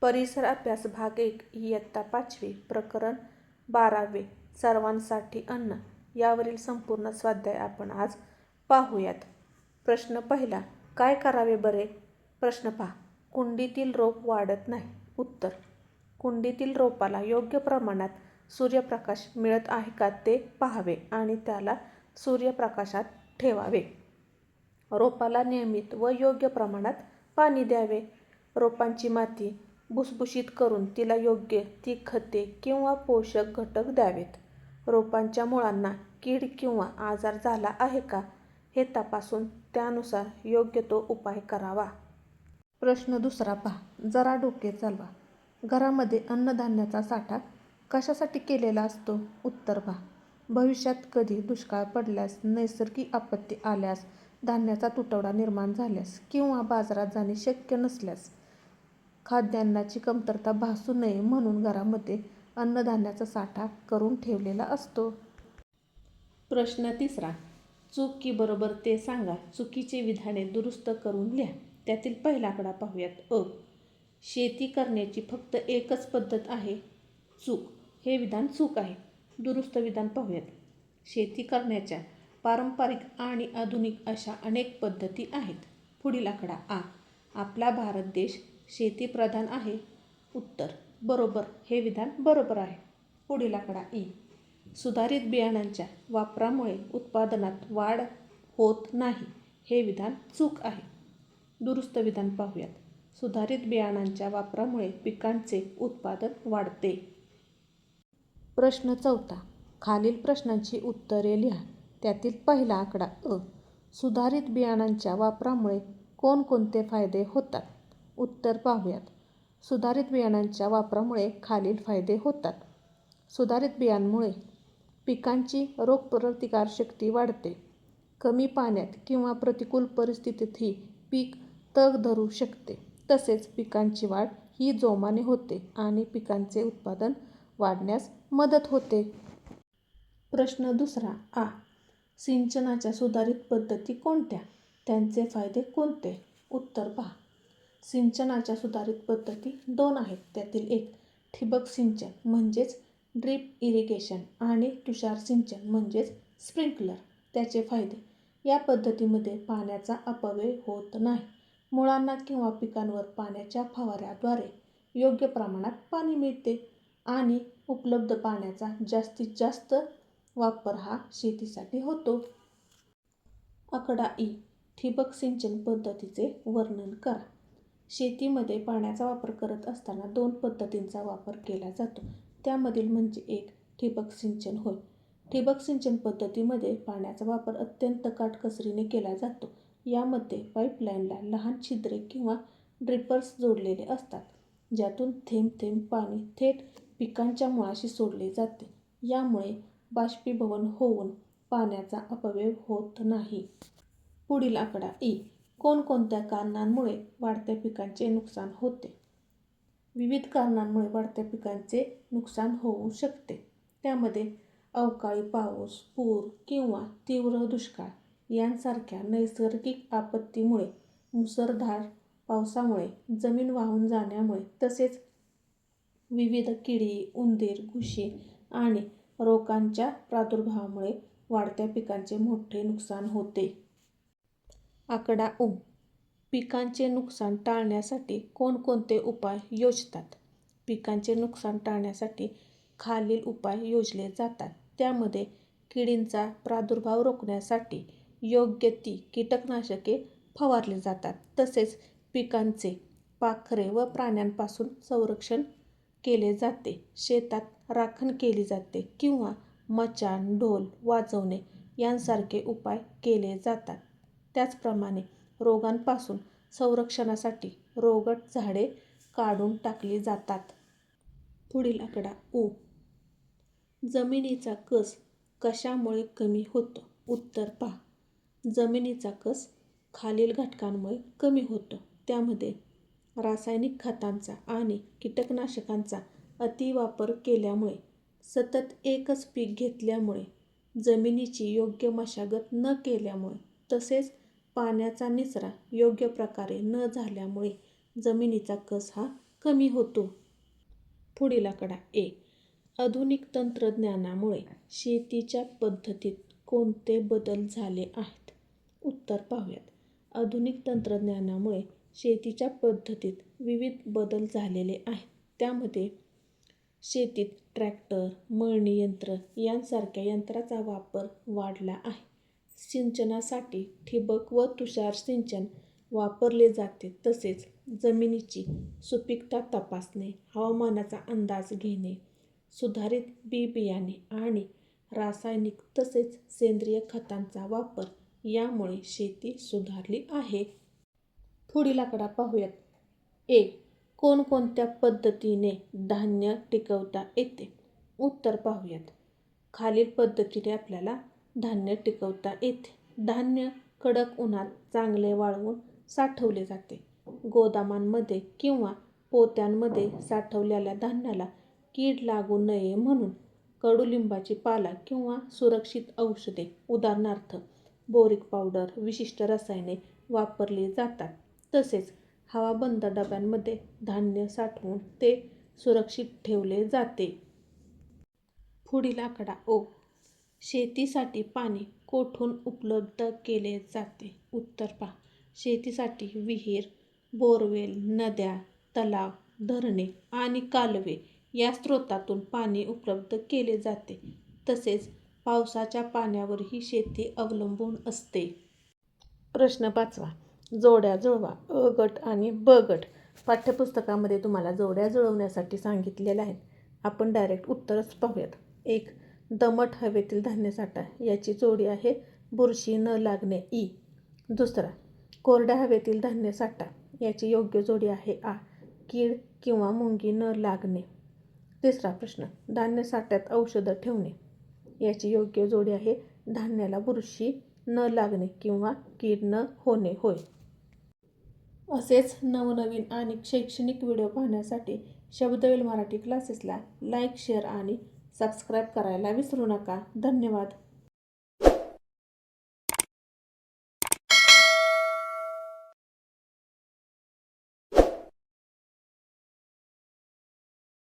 परिसर अभ्यास भाग 1 इयत्ता 5वी प्रकरण 12वे सर्वांसाठी अन्न यावरील संपूर्ण स्वाध्याय आपण आज पाहूयात. प्रश्न पहिला, काय करावे बरे? प्रश्न पहा, कुंडीतील रोप वाढत नाही. उत्तर, कुंडीतील रोपाला योग्य प्रमाणात सूर्यप्रकाश मिळत आहे का ते पाहावे आणि त्याला सूर्यप्रकाशात ठेवावे. रोपाला नियमित व योग्य प्रमाणात पाणी द्यावे. रोपांची माती भुसभुशीत करून तिला योग्य ती खते किंवा पोषक घटक द्यावेत. रोपांच्या मुळांना कीड किंवा आजार झाला आहे का हे तपासून त्यानुसार योग्य तो उपाय करावा. प्रश्न दुसरा पहा, जरा डोके चालवा. घरामध्ये अन्नधान्याचा साठा कशासाठी केलेला असतो? उत्तर पहा, भविष्यात कधी दुष्काळ पडल्यास, नैसर्गिक आपत्ती आल्यास, धान्याचा तुटवडा निर्माण झाल्यास किंवा बाजारात जाणे शक्य नसल्यास खाद्यान्नाची कमतरता भासू नये म्हणून घरामध्ये अन्नधान्याचा साठा करून ठेवलेला असतो. प्रश्न तिसरा, चूक की बरोबर ते सांगा. चुकीचे विधाने दुरुस्त करून लिहा. त्यातील पहिला आकडा पाहूयात. शेती करण्याची फक्त एकच पद्धत आहे. चूक, हे विधान चूक आहे. दुरुस्त विधान पाहूयात. शेती करण्याच्या पारंपरिक आणि आधुनिक अशा अनेक पद्धती आहेत. पुढील आकडा आ, आपला भारत देश शेतीप्रधान आहे. उत्तर, बरोबर, हे विधान बरोबर आहे. पुढील आकडा ई, सुधारित बियाणांच्या वापरामुळे उत्पादनात वाढ होत नाही. हे विधान चूक आहे. दुरुस्त विधान पाहूयात. सुधारित बियाणांच्या वापरामुळे पिकांचे उत्पादन वाढते. प्रश्न चौथा, खालील प्रश्नांची उत्तरे लिहा. त्यातील पहिला आकडा अ, सुधारित बियाणांच्या वापरामुळे कोणकोणते फायदे होतात? उत्तर पाहूयात. सुधारित बियाणांच्या वापरामुळे खालील फायदे होतात. सुधारित बियाणांमुळे पिकांची रोगप्रतिकारशक्ती वाढते. कमी पाण्यात किंवा प्रतिकूल परिस्थितीतही पीक तग धरू शकते. तसेच पिकांची वाढ ही जोमाने होते आणि पिकांचे उत्पादन वाढण्यास मदत होते. प्रश्न दुसरा आ, सिंचनाच्या सुधारित पद्धती कोणत्या? त्यांचे फायदे कोणते? उत्तर पहा, सिंचनाच्या सुधारित पद्धती 2 आहेत. त्यातील एक ठिबक सिंचन म्हणजेच ड्रिप इरिगेशन आणि तुषार सिंचन म्हणजेच स्प्रिंकलर. त्याचे फायदे, या पद्धतीमध्ये पाण्याचा अपव्यय होत नाही. मुळांना किंवा पिकांवर पाण्याच्या फवाऱ्याद्वारे योग्य प्रमाणात पाणी मिळते आणि उपलब्ध पाण्याचा जास्तीत जास्त वापर हा शेतीसाठी होतो. आकडा ई, ठिबक सिंचन पद्धतीचे वर्णन करा. शेतीमध्ये पाण्याचा वापर करत असताना 2 पद्धतींचा वापर केला जातो. त्यामधील म्हणजे एक ठिबक सिंचन होय. ठिबक सिंचन पद्धतीमध्ये पाण्याचा वापर अत्यंत काटकसरीने केला जातो. यामध्ये पाईपलाईनला लहान छिद्रे किंवा ड्रिपर्स जोडलेले असतात, ज्यातून थेंब थेंब पाणी थेट पिकांच्या मुळाशी सोडले जाते. यामुळे बाष्पीभवन होऊन पाण्याचा अपव्यय होत नाही. पुढील आकडा ई, कोणकोणत्या कारणांमुळे वाढत्या पिकांचे नुकसान होते? विविध कारणांमुळे वाढत्या पिकांचे नुकसान होऊ शकते. त्यामध्ये अवकाळी पाऊस, पूर किंवा तीव्र दुष्काळ यांसारख्या नैसर्गिक आपत्तीमुळे, मुसळधार पावसामुळे, जमीन वाहून जाण्यामुळे तसेच विविध किडी, उंदीर, घुशी आणि रोगांच्या प्रादुर्भावामुळे वाढत्या पिकांचे मोठे नुकसान होते. आकडा उ, पिकांचे नुकसान टाळण्यासाठी कोणकोणते उपाय योजतात? पिकांचे नुकसान टाळण्यासाठी खालील उपाय योजले जातात. त्यामध्ये किडींचा प्रादुर्भाव रोखण्यासाठी योग्य ती कीटकनाशके फवारली जातात. तसेच पिकांचे पाखरे व प्राण्यांपासून संरक्षण केले जाते. शेतात राखण केली जाते किंवा मचाण, ढोल वाजवणे यांसारखे उपाय केले जातात. त्याचप्रमाणे रोगांपासून संरक्षणासाठी रोगट झाडे काढून टाकली जातात. पुढील आकडा उ, जमिनीचा कस कशामुळे कमी होतो? उत्तर पहा, जमिनीचा कस खालील घटकांमुळे कमी होतो. त्यामध्ये रासायनिक खतांचा आणि कीटकनाशकांचा अतिवापर केल्यामुळे, सतत एकच पीक घेतल्यामुळे, जमिनीची योग्य मशागत न केल्यामुळे तसेच पाण्याचा निचरा योग्य प्रकारे न झाल्यामुळे जमिनीचा कस हा कमी होतो. पुढील आकडा ए. आधुनिक तंत्रज्ञानामुळे शेतीच्या पद्धतीत कोणते बदल झाले आहेत? उत्तर पाहूयात. आधुनिक तंत्रज्ञानामुळे शेतीच्या पद्धतीत विविध बदल झालेले आहेत. त्यामध्ये शेतीत ट्रॅक्टर, मळणी यंत्र यांसारख्या यंत्राचा वापर वाढला आहे. सिंचनासाठी ठिबक व तुषार सिंचन वापरले जाते. तसेच जमिनीची सुपीकता तपासणे, हवामानाचा अंदाज घेणे, सुधारित बी बियाणे आणि रासायनिक तसेच सेंद्रिय खतांचा वापर यामुळे शेती सुधारली आहे. पुढील आकडा पाहूयात. ए. कोणकोणत्या पद्धतीने धान्य टिकवता येते? उत्तर पाहूयात. खालील पद्धतीने आपल्याला धान्य टिकवता येते. धान्य कडक उन्हात चांगले वाळवून साठवले जाते. गोदामांमध्ये किंवा पोत्यांमध्ये साठवलेल्या धान्याला कीड लागू नये म्हणून कडुलिंबाची पाला किंवा सुरक्षित औषधे उदाहरणार्थ बोरिक पावडर, विशिष्ट रसायने वापरली जातात. तसेच हवाबंद डब्यांमध्ये धान्य साठवून ते सुरक्षित ठेवले जाते. पुढील आकडा ओ. शेतीसाठी पाणी कोठून उपलब्ध केले जाते? उत्तर पहा. शेतीसाठी विहीर, बोरवेल, नद्या, तलाव, धरणे आणि कालवे या स्रोतातून पाणी उपलब्ध केले जाते. तसेच पावसाच्या पाण्यावरही शेती अवलंबून असते. प्रश्न 5. जोड्या जुळवा. अ गट आणि ब गट. पाठ्यपुस्तकामध्ये तुम्हाला जोड्या जुळवण्यासाठी सांगितलेल्या आहेत. आपण डायरेक्ट उत्तरच पाहूयात. 1. दमट हवेतील धान्यसाठा याची जोडी आहे बुरशी न लागणे इ. 2. कोरड्या हवेतील धान्यसाठा याची योग्य जोडी आहे आ. कीड किंवा मुंगी न लागणे. 3. प्रश्न. धान्य साठ्यात औषधं ठेवणे याची योग्य जोडी आहे धान्याला बुरशी न लागणे किंवा कीड न होणे होय. असेच नवनवीन आणि शैक्षणिक व्हिडिओ पाहण्यासाठी शब्दवेल मराठी क्लासेसला लाईक, शेअर आणि सबस्क्राईब करायला विसरू नका. धन्यवाद.